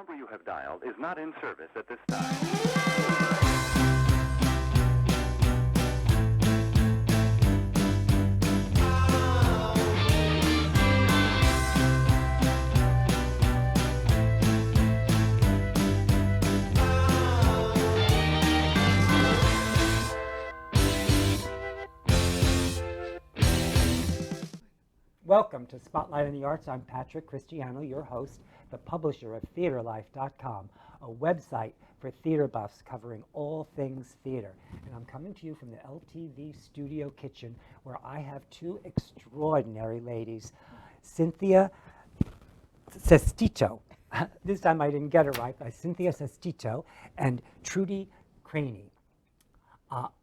number you have dialed is not in service at this time. Welcome to Spotlight on the Arts. I'm Patrick Cristiano, your host, the publisher of TheaterLife.com, a website for theater buffs covering all things theater. And I'm coming to you from the LTV studio kitchen, where I have two extraordinary ladies, Cynthia Sestito. This time I didn't get it right, by Cynthia Sestito and Trudy Craney.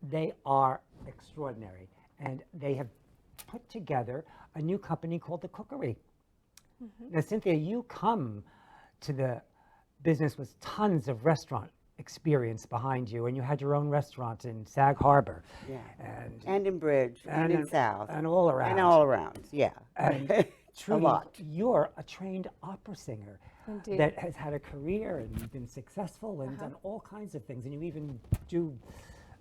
They are extraordinary, and they have put together a new company called the Cookery. Mm-hmm. Now, Cynthia, you come to the business with tons of restaurant experience behind you, and you had your own restaurant in Sag Harbor. Yeah. And in Bridge, and in South. And all around. And all around, yeah. And Trudy, a lot. You're a trained opera singer. Indeed. That has had a career and been successful and done all kinds of things, and you even do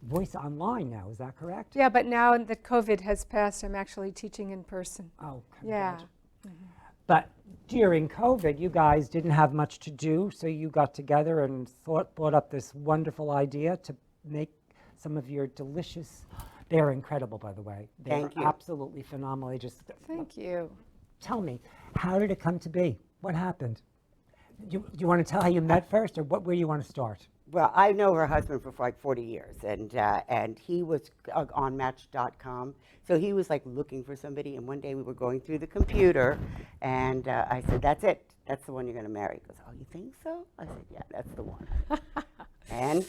voice online now, is that correct? Yeah, but now that COVID has passed, I'm actually teaching in person. Oh, yeah. Mm-hmm. But during COVID, you guys didn't have much to do, so you got together and brought up this wonderful idea to make some of your delicious, they're incredible, by the way. Thank you. Absolutely phenomenal. They just, Thank you. Tell me, how did it come to be? What happened? Do you want to tell how you met first, or where you want to start? Well, I know her husband for like 40 years, and he was on Match.com, so he was like looking for somebody, and one day we were going through the computer, and I said, that's it, that's the one you're going to marry. He goes, oh, you think so? I said, yeah, that's the one. And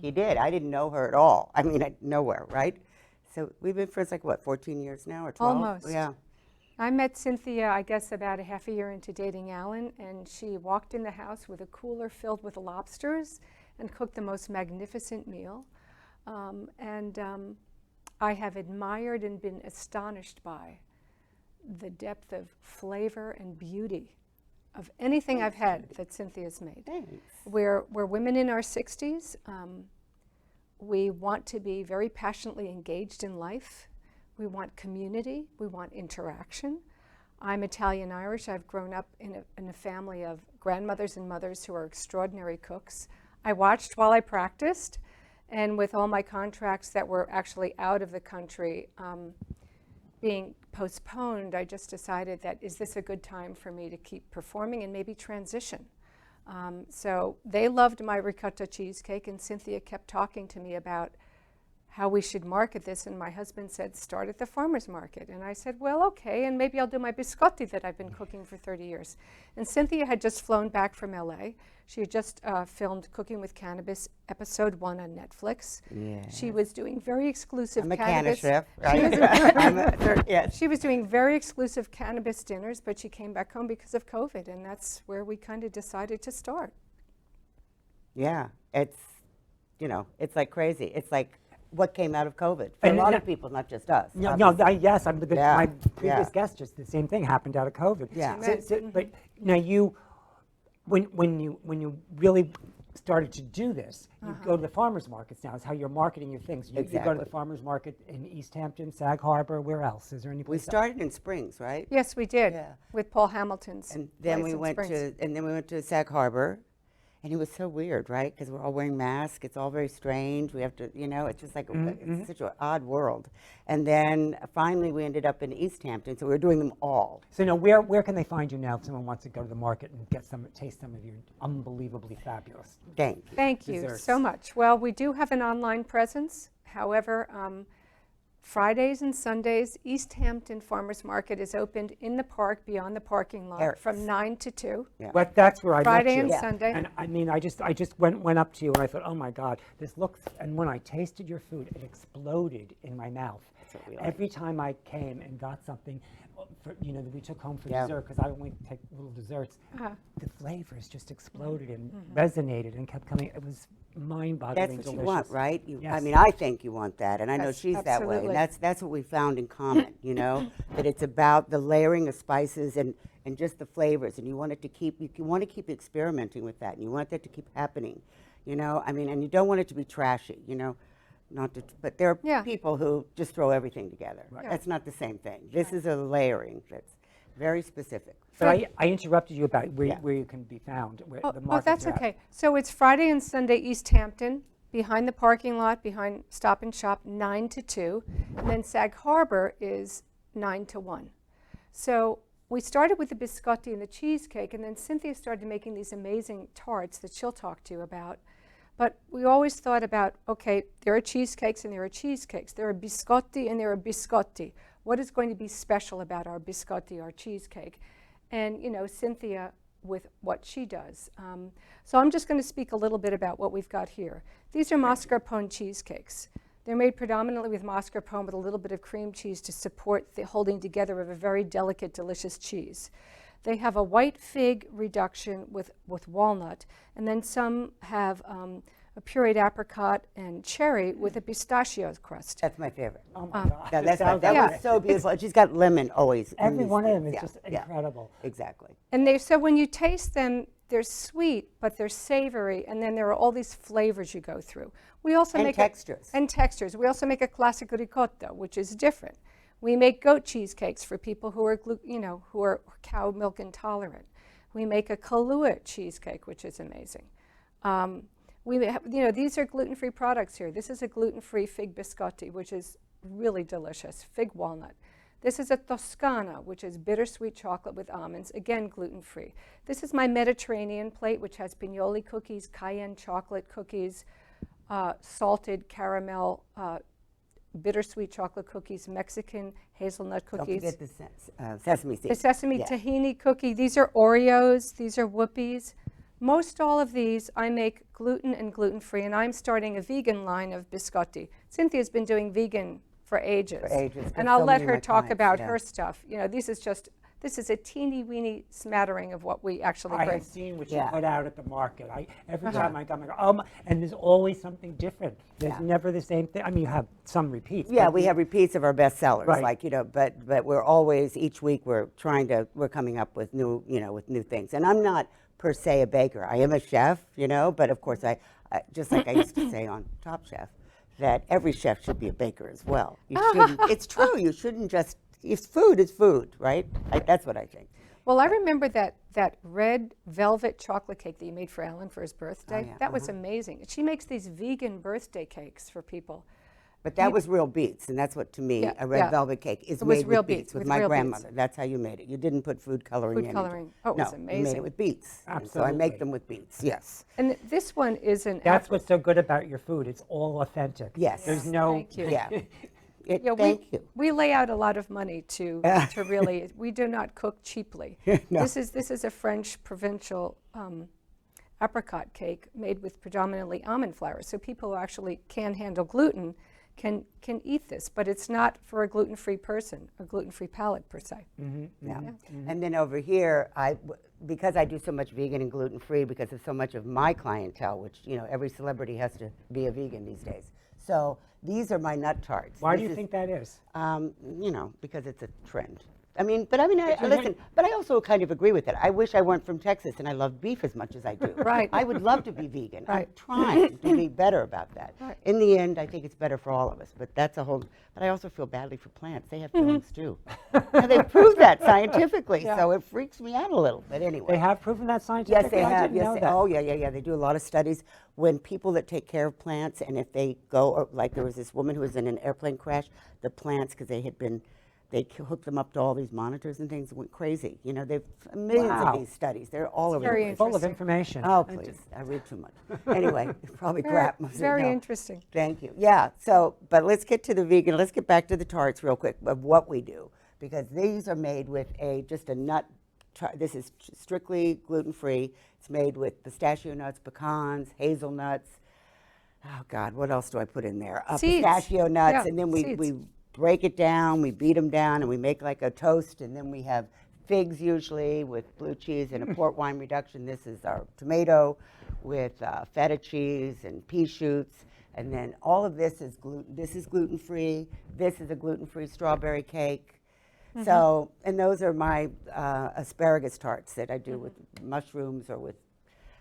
he did. I didn't know her at all. I mean, nowhere, right? So we've been friends like, what, 14 years now, or 12? Almost. Yeah. I met Cynthia, I guess, about a half a year into dating Alan, and she walked in the house with a cooler filled with lobsters and cooked the most magnificent meal. I have admired and been astonished by the depth of flavor and beauty of anything I've had that Cynthia's made. Thanks. We're women in our 60s. We want to be very passionately engaged in life. We want community. We want interaction. I'm Italian-Irish. I've grown up in a family of grandmothers and mothers who are extraordinary cooks. I watched while I practiced, and with all my contracts that were actually out of the country being postponed, I just decided that, is this a good time for me to keep performing and maybe transition? So they loved my ricotta cheesecake, and Cynthia kept talking to me about how we should market this, and my husband said, start at the farmer's market. And I said, well, okay, and maybe I'll do my biscotti that I've been cooking for 30 years. And Cynthia had just flown back from LA. She had just filmed Cooking with Cannabis, episode 1 on Netflix. Yeah. She was doing very exclusive I'm a cannabis. chef, right? Yes. She was doing very exclusive cannabis dinners, but she came back home because of COVID, and that's where we kind of decided to start. Yeah, it's, it's like crazy. It's like what came out of COVID for a lot of people, not just us. My previous guest, just the same thing happened out of COVID. Yeah. But now when you really started to do this, you go to the farmers markets now. Is how you're marketing your things. You go to the farmers market in East Hampton, Sag Harbor. Where else? Is there any place? We started in Springs, right? Yes, we did. Yeah. With Paul Hamilton's. And then place in we went to Sag Harbor. And it was so weird, right? Because we're all wearing masks. It's all very strange. We have to, it's just like it's such an odd world. And then finally we ended up in East Hampton, so we were doing them all. So now, where can they find you now if someone wants to go to the market and taste some of your unbelievably fabulous? Thank you desserts. so much. Well, we do have an online presence. However, Fridays and Sundays, East Hampton Farmers Market is opened in the park beyond the parking lot from 9 to 2. Yeah. But that's where I Friday met you. and Sunday. And I mean, I just went up to you and I thought, oh my God, this looks. And when I tasted your food, it exploded in my mouth. That's what we like. Every time I came and got something, that we took home for dessert, because I only take little desserts. The flavors just exploded and resonated and kept coming. It was mind-boggling That's delicious. what you want, right? I Yes. mean, I think you want that, and I know Yes, she's that way, absolutely. and that's what we found in common. You know, that it's about the layering of spices and just the flavors, and you want it to keep you want to keep experimenting with that, and you want that to keep happening. You know, I mean, and you don't want it to be trashy. You know, not to, but there are Yeah. people who just throw everything together. Right. That's not the same thing. This is a layering that's very specific. So I interrupted you about where, Yeah. where you can be found, where Oh, the oh, markets that's are at. okay. So it's Friday and Sunday, East Hampton, behind the parking lot, behind Stop and Shop, 9 to 2. And then Sag Harbor is 9 to 1. So we started with the biscotti and the cheesecake, and then Cynthia started making these amazing tarts that she'll talk to you about. But we always thought about, okay, there are cheesecakes and there are cheesecakes. There are biscotti and there are biscotti. What is going to be special about our biscotti, our cheesecake? And, you know, Cynthia with what she does. So I'm just going to speak a little bit about what we've got here. These are mascarpone cheesecakes. They're made predominantly with mascarpone with a little bit of cream cheese to support the holding together of a very delicate, delicious cheese. They have a white fig reduction with walnut, and then some have a pureed apricot and cherry with a pistachio crust. That's my favorite. Oh my God. Yeah, that Yeah. was so beautiful. And she's got lemon always. in Every these one of things. them is Yeah, just yeah, incredible. exactly. And so when you taste them, they're sweet, but they're savory, and then there are all these flavors you go through. We also And make textures. And textures. We also make a classico ricotta, which is different. We make goat cheesecakes for people who are, who are cow milk intolerant. We make a Kahlua cheesecake, which is amazing. These are gluten-free products here. This is a gluten-free fig biscotti, which is really delicious, fig walnut. This is a Toscana, which is bittersweet chocolate with almonds, again gluten-free. This is my Mediterranean plate, which has pignoli cookies, cayenne chocolate cookies, salted caramel, bittersweet chocolate cookies, Mexican hazelnut Don't cookies. forget the sesame seeds. The sesame Yeah. tahini cookie. These are Oreos. These are Whoopies. Most all of these I make gluten and gluten-free, and I'm starting a vegan line of biscotti. Cynthia's been doing vegan for ages. For ages, 'cause And I'll so let many of her my talk clients, about yeah. her stuff. You know, this is a teeny-weeny smattering of what we actually I bring. have seen what you Yeah. put out at the market. Every time I come, I go, oh, and there's always something different. There's Yeah. never the same thing. I mean, you have some repeats. Yeah, but we have repeats of our best sellers, Right. like, but we're always, each week we're coming up with new, with new things. And I'm not per se a baker. I am a chef, but of course I just like I used to say on Top Chef, that every chef should be a baker as well. You shouldn't, it's true, you shouldn't just, food is food, right? That's what I think. Well, I remember that red velvet chocolate cake that you made for Ellen for his birthday. yeah, That was amazing. She makes these vegan birthday cakes for people. But that was real beets, and that's what, to me, Yeah, a red yeah. velvet cake is It was made real with beets, beets, with with my real beets. grandmother. That's how you made it. You didn't put food coloring Food in. coloring. Oh, it was no, you made amazing. it with beets. And so I Absolutely. make them with beets, yes. And this one is an That's what's so good about your food. It's all authentic. Yes. There's no. Thank you. Yeah. Yeah, Thank you. we lay out a lot of money to really. We do not cook cheaply. No. This is a French provincial apricot cake made with predominantly almond flour. So people who actually can handle gluten can eat this, but it's not for a gluten-free person, a gluten-free palate per se. Yeah. And then over here, because I do so much vegan and gluten-free, because of so much of my clientele, which, every celebrity has to be a vegan these days. So these are my nut tarts. Why do This you is, think that is? because it's a trend. Listen, but I also kind of agree with it. I wish I weren't from Texas and I love beef as much as I do. Right. I would love to be vegan. I'm Right. trying to be better about that. Right. In the end, I think it's better for all of us, but that's a whole, but I also feel badly for plants. They have feelings too. And they've proved that scientifically, so it freaks me out a little, but anyway. They have proven that scientifically? Yes, they I have. didn't Yes, know they- that. oh, yeah. They do a lot of studies when people that take care of plants, and if they go, or like there was this woman who was in an airplane crash, the plants, because they hooked them up to all these monitors and things, went crazy. They've millions Wow. of these studies. They're all over very the place. Full of Interesting. information. Oh, please, I read too much. Anyway, probably crap. Very No. interesting. Thank you. Yeah, but let's get to the vegan. Let's get back to the tarts real quick of what we do, because these are made with just a nut. This is strictly gluten-free. It's made with pistachio nuts, pecans, hazelnuts. Oh, God, what else do I put in there? Seeds. Pistachio nuts, Yeah, and then seeds. we break it down, we beat them down, and we make like a toast, and then we have figs usually with blue cheese and a port wine reduction. This is our tomato. with feta cheese and pea shoots. And then all of this is gluten-free. This is a gluten-free strawberry cake. So, and those are my asparagus tarts that I do with mushrooms or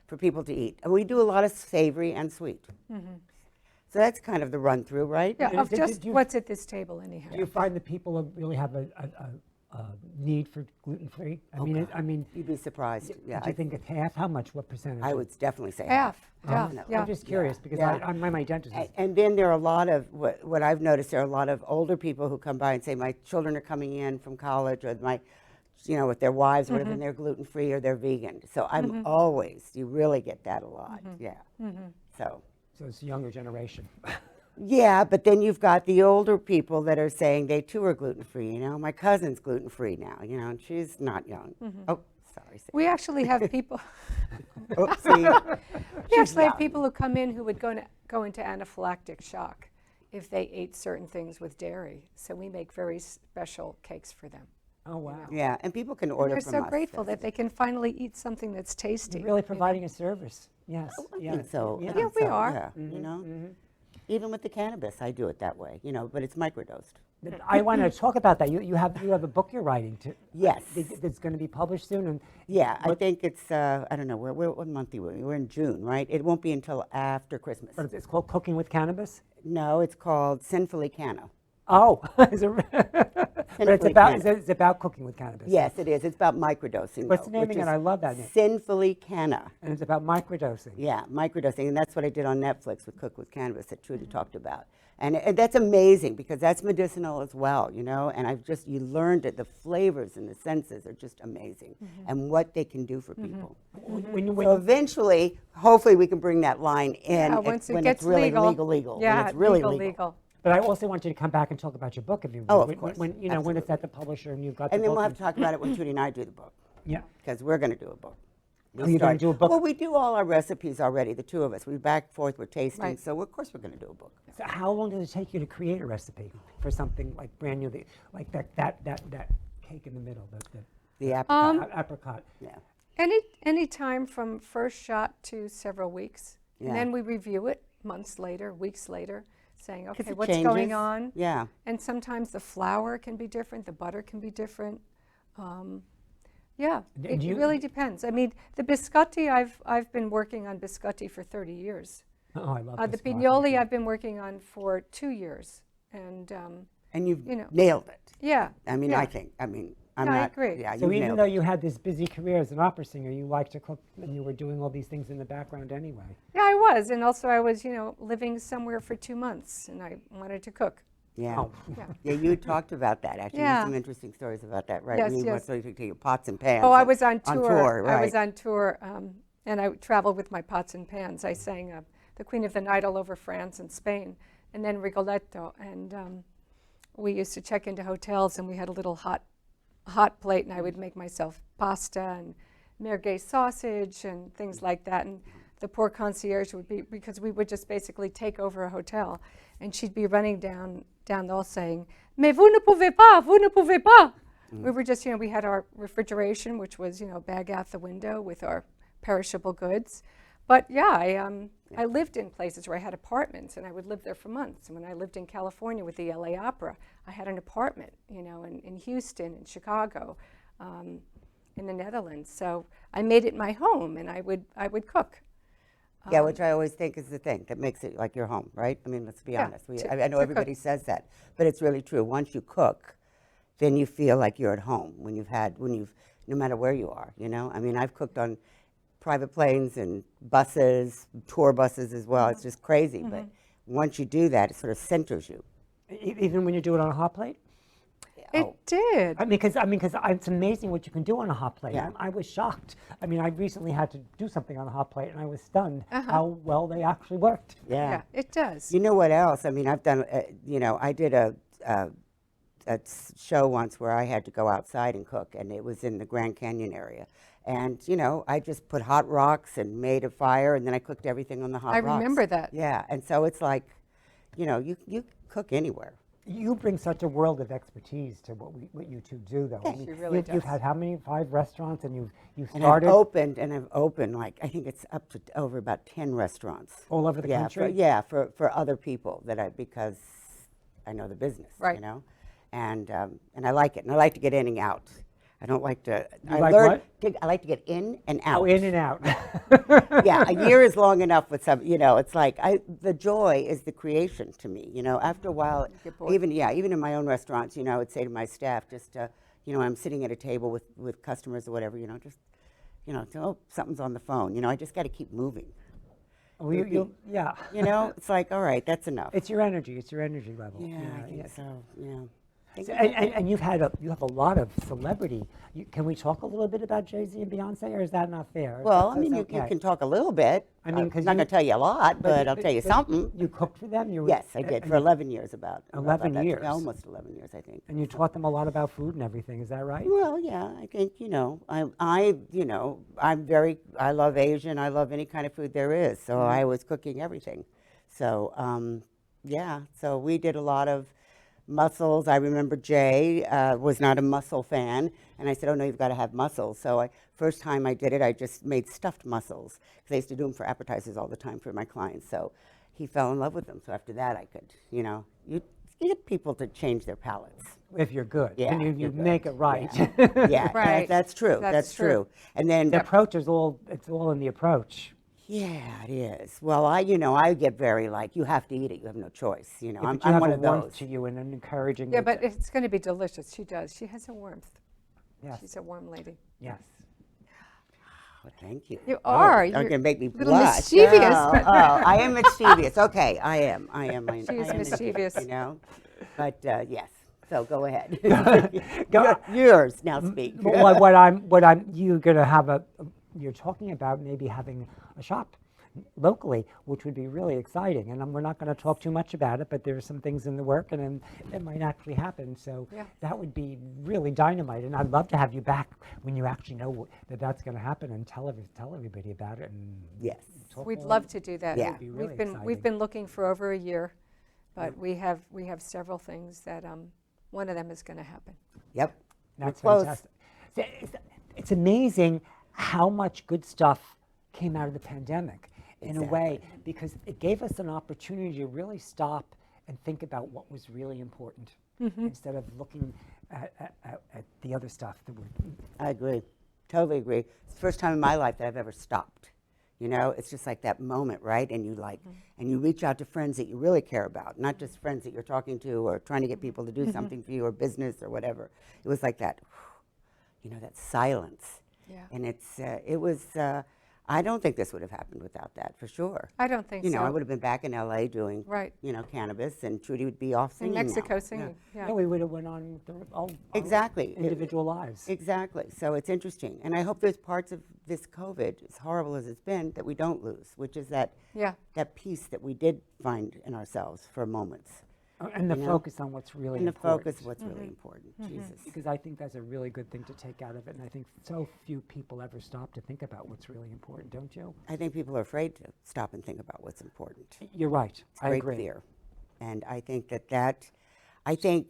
for people to eat. And we do a lot of savory and sweet. So that's kind of the run through, right? Yeah, of Did just you- what's at this table anyhow. Do you find that people really have a need for gluten-free? I mean, You'd be surprised. Yeah, do you think it's half? How much? What percentage? I would definitely say Half. Yeah, Definitely. yeah. I'm just curious because Yeah. my dentist is. And then there are a lot of, what I've noticed, there are a lot of older people who come by and say, my children are coming in from college, or with their wives or whatever, and they're gluten-free or they're vegan. So I'm always, you really get that a lot, yeah. So it's the younger generation. Yeah, but then you've got the older people that are saying they too are gluten-free, my cousin's gluten-free now, and she's not young. Oh, sorry. We actually have people. Oopsie. We actually have people who come in who would go into anaphylactic shock if they ate certain things with dairy. So we make very special cakes for them. Oh, wow. Yeah, and people can order They're from so us. grateful that they can finally eat something that's tasty. You're really providing a service. Yes. I think so. I Yeah. think Yeah, we so, are. Yeah, Even with the cannabis, I do it that way, but it's microdosed. I want to talk about that. You have a book you're writing Yes. that's going to be published soon, and Yeah, I think it's, I don't know, what month are we? We're in June, right? It won't be until after Christmas. but it's called Cooking with Cannabis. No, it's called Sinfully Canna. Oh, is it, but Sinfully it's about cooking with cannabis. Yes, it is. It's about microdosing. What's though, the name which again? is I love that name. Sinfully Canna. And it's about microdosing. Yeah, microdosing, and that's what I did on Netflix with Cook with Cannabis that Trudy talked about. And that's amazing because that's medicinal as well, and you learned it. The flavors and the senses are just amazing and what they can do for people. So eventually, hopefully we can bring that line in Once it when gets it's really legal. legal. Yeah, when it's really legal. But I also want you to come back and talk about your book if you Oh, of when, course. when when it's at the publisher and you've got And the then book. we'll have to talk about it when Trudy and I do the book, Yeah. because we're going to do a book. Oh, you're gonna do a book? Well, we do all our recipes already, the two of us. We back and forth, we're tasting, Right. so of course we're going to do a book. So how long does it take you to create a recipe for something like brand new, like that cake in the middle, The apricot. apricot? Yeah. Any time from first shot to several weeks. Yeah. And then we review it months later, weeks later, saying, 'Cause okay, it what's going changes. on? Yeah. And sometimes the flour can be different, the butter can be different. Yeah, Do it you- really depends. I mean, the biscotti, I've been working on biscotti for 30 years. Oh, I love The this coffee. pignoli I've been working on for 2 years. And And you've You know. nailed it. yeah. I mean, yeah. I'm No, I not. agree. Yeah, So you've even nailed though it. you had this busy career as an opera singer, you liked to cook and you were doing all these things in the background anyway. Yeah, I was. And also I was, living somewhere for 2 months and I wanted to cook. Yeah. Oh. Yeah, you talked about that, actually. You Yeah. had some interesting stories about that, right? Yes, You yes. went to take your pots and pans. Oh, I and- was on tour. right. I was on tour, and I traveled with my pots and pans. I sang the Queen of the Night all over France and Spain, and then Rigoletto. And we used to check into hotels, and we had a little hot plate, and I would make myself pasta and merguez sausage and things like that. And the poor concierge would be, because we would just basically take over a hotel, and she'd be running down the hall saying, "Mais vous ne pouvez pas, vous ne pouvez pas." We were just, we had our refrigeration, which was, bag out the window with our perishable goods. But yeah, I lived in places where I had apartments, and I would live there for months. And when I lived in California with the LA Opera, I had an apartment, in Houston, in Chicago, in the Netherlands. So I made it my home, and I would cook. Yeah, which I always think is the thing that makes it like your home, right? I mean, let's be Yeah, honest. to- I know to everybody cook. says that, but it's really true. Once you cook, then you feel like you're at home no matter where you are, I mean, I've cooked on private planes and buses, tour buses as well. It's just crazy, but once you do that, it sort of centers you. Even when you do it on a hot plate? It did. I mean, because it's amazing what you can do on a hot plate. Yeah. I was shocked. I mean, I recently had to do something on a hot plate, and I was stunned how well they actually worked. Yeah, it does. You know what else? I mean, I've done, I did a show once where I had to go outside and cook, and it was in the Grand Canyon area. And, I just put hot rocks and made a fire, and then I cooked everything on the hot I rocks. remember that. Yeah, and so it's like, you cook anywhere. You bring such a world of expertise to what you two do, though. Thank you. She really You've does. had how many? 5 restaurants, and you've And started I've opened like, I think it's up to over about 10 restaurants. all over the Yeah, country. for other people because I know the business, Right. you know, and I like it, and I like to get in and out. I don't like to. You I like learned what? I like to get in and out. Oh, in and out. Yeah, a year is long enough with some. You know, it's like the joy is the creation to me. You know, after a while, get bored. even in my own restaurants, you know, I would say to my staff, just you know, I'm sitting at a table with customers or whatever, you know, just you know, oh, something's on the phone. You know, I just got to keep moving. Well, yeah. You know, it's like, all right, that's enough. It's your energy. It's your energy level. Yeah, I think yes. so. Yeah. So, and you have a lot of celebrity. Can we talk a little bit about Jay-Z and Beyonce, or is that not fair? Well, I That's mean, you okay. can talk a little bit. I mean, I'm 'cause not you- going to tell you a lot, but I'll tell you something. You cooked for them. Yes, I did for 11 years. About 11 that. years. Yeah, almost 11 years, I think. And you taught them a lot about food and everything. Is that right? Well, yeah, I think you know, you know, I love Asian. I love any kind of food there is. So I was cooking everything. So yeah, so we did a lot of mussels. I remember Jay was not a mussel fan, and I said, "Oh no, you've got to have mussels." So first time I did it, I just made stuffed mussels because I used to do them for appetizers all the time for my clients. So he fell in love with them. So after that, I could, you know, you get people to change their palates. If you're good. Yeah, And if you you're good. make it right. Yeah, Right. that's true. That's That's true. true. And then The approach is it's all in the approach. yeah, it is. Well, I get very like, you have to eat it. You have no choice. You know, Yeah, I'm, but you I'm have one a of warmth those. to you and an encouraging. Yeah, but it's going to be delicious. She does. She has a warmth. Yes. She's a warm lady. Yes. Oh, thank you. You are. You're You're going to make me a little blush. mischievous, Oh, but- I am mischievous. Okay, I am. I She is am mischievous. You know, but yes. So go ahead. Go- Yours now. Speak. You're gonna have you're talking about maybe having a shop locally, which would be really exciting. And we're not going to talk too much about it, but there are some things in the work, and then it might actually happen. So Yeah. that would be really dynamite. And I'd love to have you back when you actually know that that's going to happen and tell everybody about it. And Yes. talk We'd all- love to do that. Yeah. It'd be really We've exciting. been looking for over a year, but we have several things that one of them is going to happen. Yep. That's close. fantastic. It's amazing how much good stuff came out of the pandemic in a way, because it gave us an opportunity to really stop and think about what was really important instead of looking at the other stuff that we're. I agree. Totally agree. It's the first time in my life that I've ever stopped. You know, it's just like that moment, right? And you and you reach out to friends that you really care about, not just friends that you're talking to or trying to get people to do something for you or business or whatever. It was like that, you know, that silence. Yeah. And it was, I don't think this would have happened without that, for sure. I don't think You so. know, I would have been back in LA doing, Right. you know, cannabis, and Trudy would be off In singing now. Mexico Yeah. singing. Yeah. No, we would have went on with all Exactly. individual lives. Exactly. So it's interesting. And I hope there's parts of this COVID, as horrible as it's been, that we don't lose, which is that Yeah. peace that we did find in ourselves for moments. And the You know? focus on what's really And the important. focus, what's really important. Jesus. Because I think that's a really good thing to take out of it, and I think so few people ever stop to think about what's really important, don't you? I think people are afraid to stop and think about what's important. You're right. It's I great agree. fear. And I think I think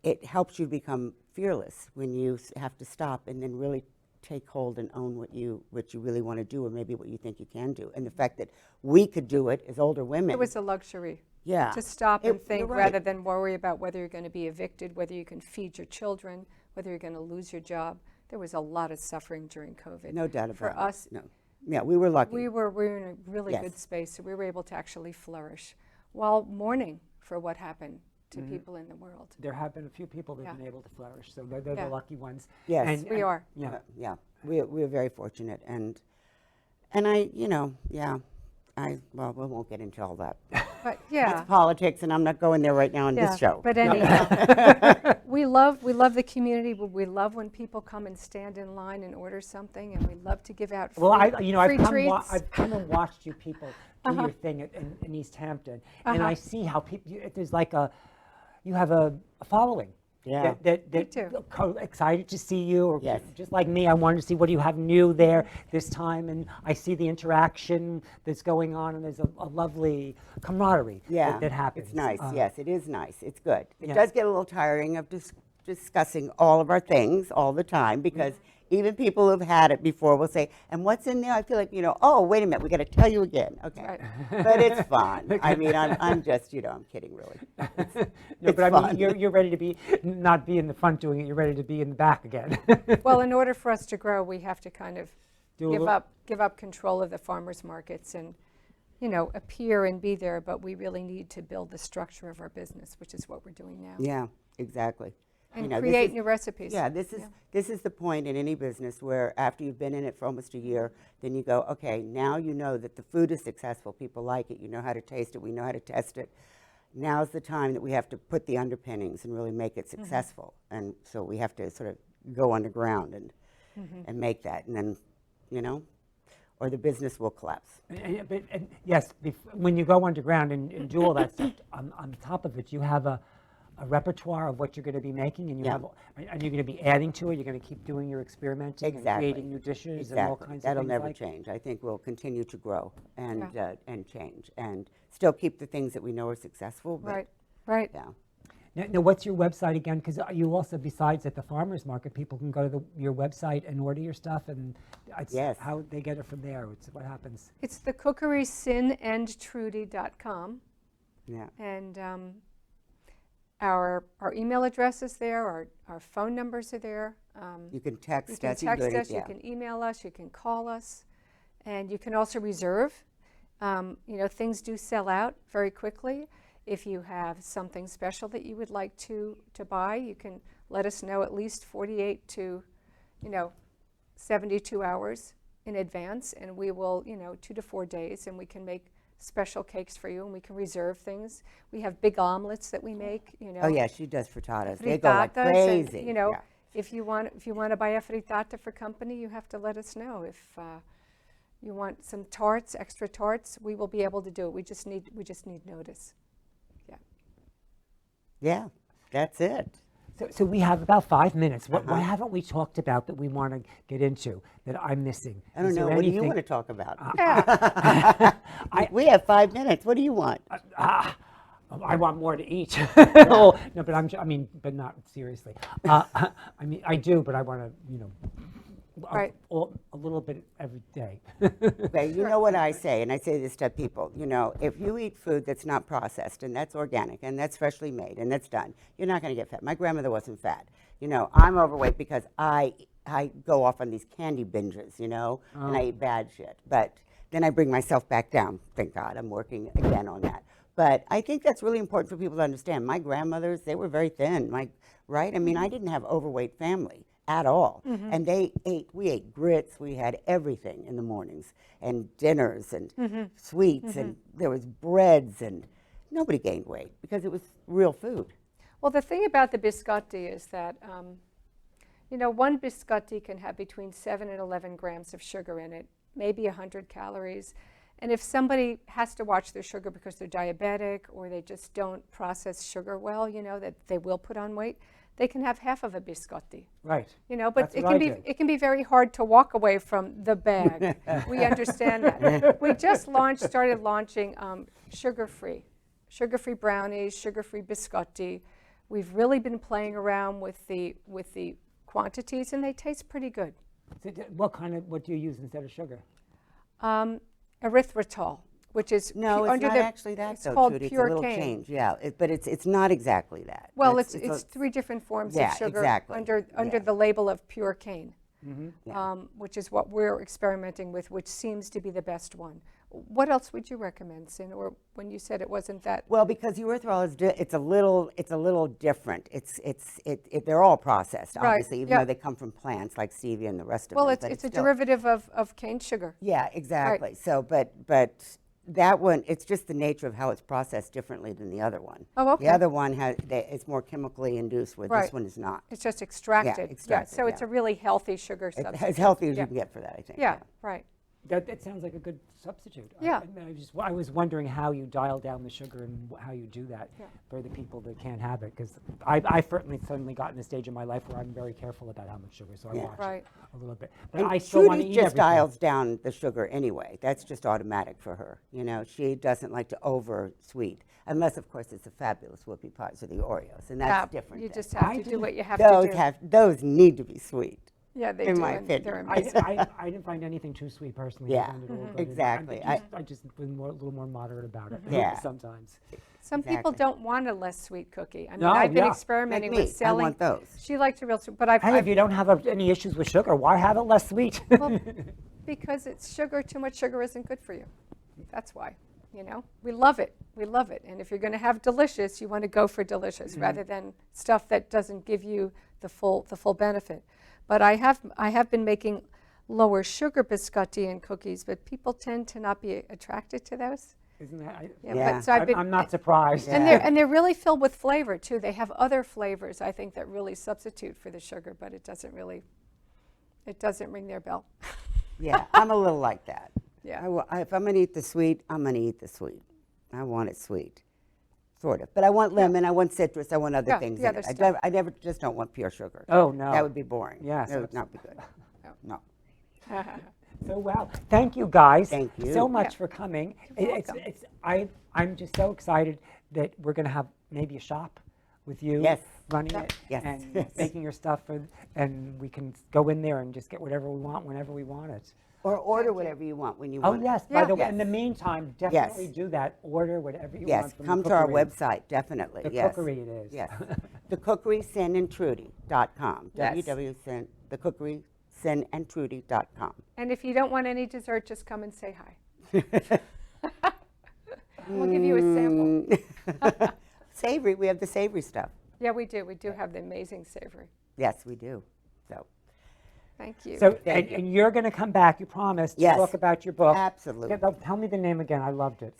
it helps you become fearless when you have to stop and then really take hold and own what you really want to do, or maybe what you think you can do. And the fact that we could do it as older women. It was a luxury yeah. to stop and think you're right. rather than worry about whether you're going to be evicted, whether you can feed your children, whether you're going to lose your job. There was a lot of suffering during COVID. No doubt about For it. us, No. Yeah, we were lucky. we were in a really Yes. good space, so we were able to actually flourish while mourning for what happened to people in the world. There have been a few people that have Yeah. been able to flourish, so they're Yeah. the lucky ones. Yes. We are. Yeah. Yeah, we're very fortunate, and I, you know, yeah, well, we won't get into all that. But yeah. That's politics, and I'm not going there right now in this show. But anyhow, we love the community. We love when people come and stand in line and order something, and we love to give out free, Well, free treats. I've come and watched you people do your thing in East Hampton, and I see how people. There's like you have a following Yeah. that too. excited to see you, or Yes. just like me, I wanted to see what do you have new there this time, and I see the interaction that's going on, and there's a lovely camaraderie Yeah, that happens. it's nice. Yes, it is nice. It's good. It Yeah. does get a little tiring of discussing all of our things all the time, because even people who've had it before will say, and what's in there? I feel like, oh, wait a minute, we got to tell you again. Okay. Right. But it's fun. I mean, I'm just, I'm kidding, really. No, It's but I fun. mean, you're ready to not be in the front doing it, you're ready to be in the back again. Well, in order for us to grow, we have to kind of Do a give little- up control of the farmers markets and, appear and be there, but we really need to build the structure of our business, which is what we're doing now. Yeah, exactly. And this create is- new recipes. Yeah, this is the point in any business where after you've been in it for almost a year, then you go, okay, now you know that the food is successful, people like it, you know how to taste it, we know how to test it. Now's the time that we have to put the underpinnings and really make it successful. And so we have to sort of go underground and make that, and then, or the business will collapse. And yes, when you go underground and do all that stuff, on top of it, you have a repertoire of what you're going to be making, and you're going to be adding to it. You're going to keep doing your experimenting and creating new dishes and all kinds of That'll things never like change. I think we'll continue to grow and change, and still keep the things that we know are successful. But Right. Yeah. Now, what's your website again? Because you also, besides at the farmers market, people can go to your website and order your stuff, and Yes. how they get it from there. What happens? It's the Cookery, cynandtrudy.com. Yeah. And our email address is there, our phone numbers are there. You can text You can us. text us, Yeah. you can email us, you can call us, and you can also reserve. Things do sell out very quickly. If you have something special that you would like to buy, you can let us know at least 48 to 72 hours in advance, and we will 2 to 4 days, and we can make special cakes for you, and we can reserve things. We have big omelets that we make. Oh yeah, she does frittatas. They go like frittatas, crazy. and, Yeah. if you want to buy a frittata for company, you have to let us know. If you want some tarts, extra tarts, we will be able to do it. We just need notice. Yeah, that's it. So we have about 5 minutes. What haven't we talked about that we want to get into that I'm missing? I don't Is there know. What do you anything- want to talk about? Yeah. We have 5 minutes. What do you want? I want more to eat. No, but but not seriously. I do, but I want to, Right. a little bit every day. Okay, you know what I say, and I say this to people, if you eat food that's not processed, and that's organic, and that's freshly made, and that's done, you're not going to get fat. My grandmother wasn't fat. I'm overweight because I go off on these candy binges, and I eat bad shit. But then I bring myself back down. Thank God, I'm working again on that. But I think that's really important for people to understand. My grandmothers, they were very thin, right? I mean, I didn't have overweight family at all. And we ate grits, we had everything in the mornings, and dinners, and sweets, and there was breads, and nobody gained weight because it was real food. Well, the thing about the biscotti is that, one biscotti can have between 7 and 11 grams of sugar in it, maybe 100 calories. And if somebody has to watch their sugar because they're diabetic or they just don't process sugar well, that they will put on weight, they can have half of a biscotti. Right. But That's what I do. it can be very hard to walk away from the bag. We understand that. We just started launching sugar-free brownies, sugar-free biscotti. We've really been playing around with the quantities, and they taste pretty good. So what do you use instead of sugar? Erythritol, which is No, it's under not the, actually that, it's though, called Trudy. pure It's a little cane. change, yeah. But it's not exactly that. Well, it's 3 different forms Yeah, of sugar exactly. under Yeah. the label of pure cane, Yeah. which is what we're experimenting with, which seems to be the best one. What else would you recommend, Sin? Or when you said it wasn't that? Well, because erythritol is it's a little different. They're all processed, Right, obviously, even yeah. though they come from plants like stevia and the rest of Well, them. it's but a still- derivative of cane sugar. Yeah, exactly. So, but that one, it's just the nature of how it's processed differently than the other one. Oh, okay. The other one it's more chemically induced, where Right. this one is not. It's just extracted. extracted, So it's yeah. a really healthy sugar It's substance. as healthy as Yeah. you can get for that, I think. Yeah, right. That sounds like a good substitute. Yeah. I was wondering how you dial down the sugar and how you do that Yeah. for the people that can't have it. Because I've suddenly gotten a stage in my life where I'm very careful about how much sugar, so I Yeah. watch Right. it a little bit. But And I still want to Trudy eat just everything. dials down the sugar anyway. That's just automatic for her. You know, she doesn't like to over sweet, unless of course it's the fabulous whoopie pies or the Oreos, and that's different. You then. just have I to do didn't- what you have those to do. those need to be sweet. Yeah, they in do. my and they're opinion. amazing. I didn't find anything too sweet personally. Yeah, I found it all good. exactly. I just been a little more moderate about it Yeah. sometimes. Some people Exactly. don't want a less sweet cookie. I mean, No, I've been yeah. experimenting Like me, with selling. I want those. She liked a real sweet, but I've, Hey, if you don't have any issues with sugar, why have it less sweet? well, because it's sugar. Too much sugar isn't good for you. That's why. You know, we love it. We love it. And if you're going to have delicious, you want to go for delicious rather than stuff that doesn't give you the full benefit. But I have been making lower sugar biscotti and cookies, but people tend to not be attracted to those. Isn't that? Yeah. But so I've been, I'm not surprised. and they're really filled with flavor too. They have other flavors I think that really substitute for the sugar, but it doesn't ring their bell. Yeah, I'm a little like that. Yeah. If I'm going to eat the sweet, I'm going to eat the sweet. I want it sweet, sort of. But I want lemon, I want citrus, I want other Yeah, things the in other it. stuff. I never just don't want pure sugar. Oh, no. That would be boring. Yes, That would not be good. No. So wow, thank you guys Thank you. so much Yeah. for coming. You're It's, welcome. it's, I'm just so excited that we're going to have maybe a shop with you Yes. running it Yes. and Yes. making your stuff, and we can go in there and just get whatever we want whenever we want it. Or order whatever you want when you Oh want it. yes, by the way, Yes. in the meantime, definitely do that. Order whatever you Yes, want from come the to our Cookery. website, definitely. The Yes. Cookery it is. Yes. The Cookery, CynandTrudy.com. Yes. The Cookery, CynandTrudy.com. And if you don't want any dessert, just come and say hi. We'll give you a sample. Savory, we have the savory stuff. Yeah, we do. We do have the amazing savory. Yes, we do. So, Thank you. So, Thank you. and you're going to come back, you promised, to Yes. talk about your book. absolutely. Tell me the name again. I loved it.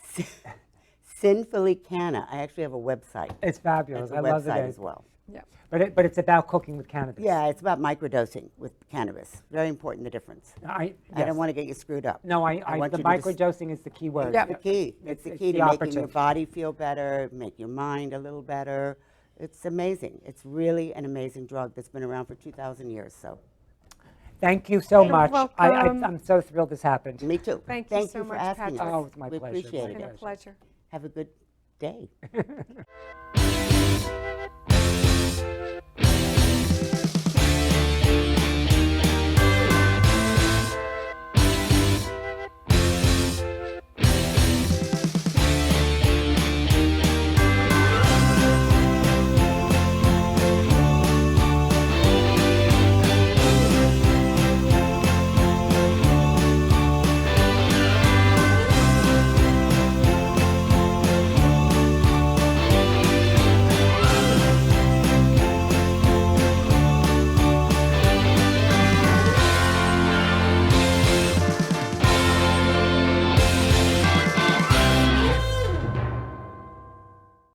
Sinfully Canna. I actually have a website. It's fabulous. It's a I love website it. as well. yeah. But it's about cooking with cannabis. Yeah, it's about microdosing with cannabis. Very important, the difference. I I don't yes. want to get you screwed up. No, I want the you to just- microdosing is the key word. Yeah. It's the key. It's the It's key the to making your operative. body feel better, make your mind a little better. It's amazing. It's really an amazing drug that's been around for 2,000 years. So, Thank you so You're much. welcome. I'm so thrilled this happened. me too. Thank you so for much, asking Patrick. us. Oh, it's my we pleasure. appreciate It's been it. a pleasure. Have a good day.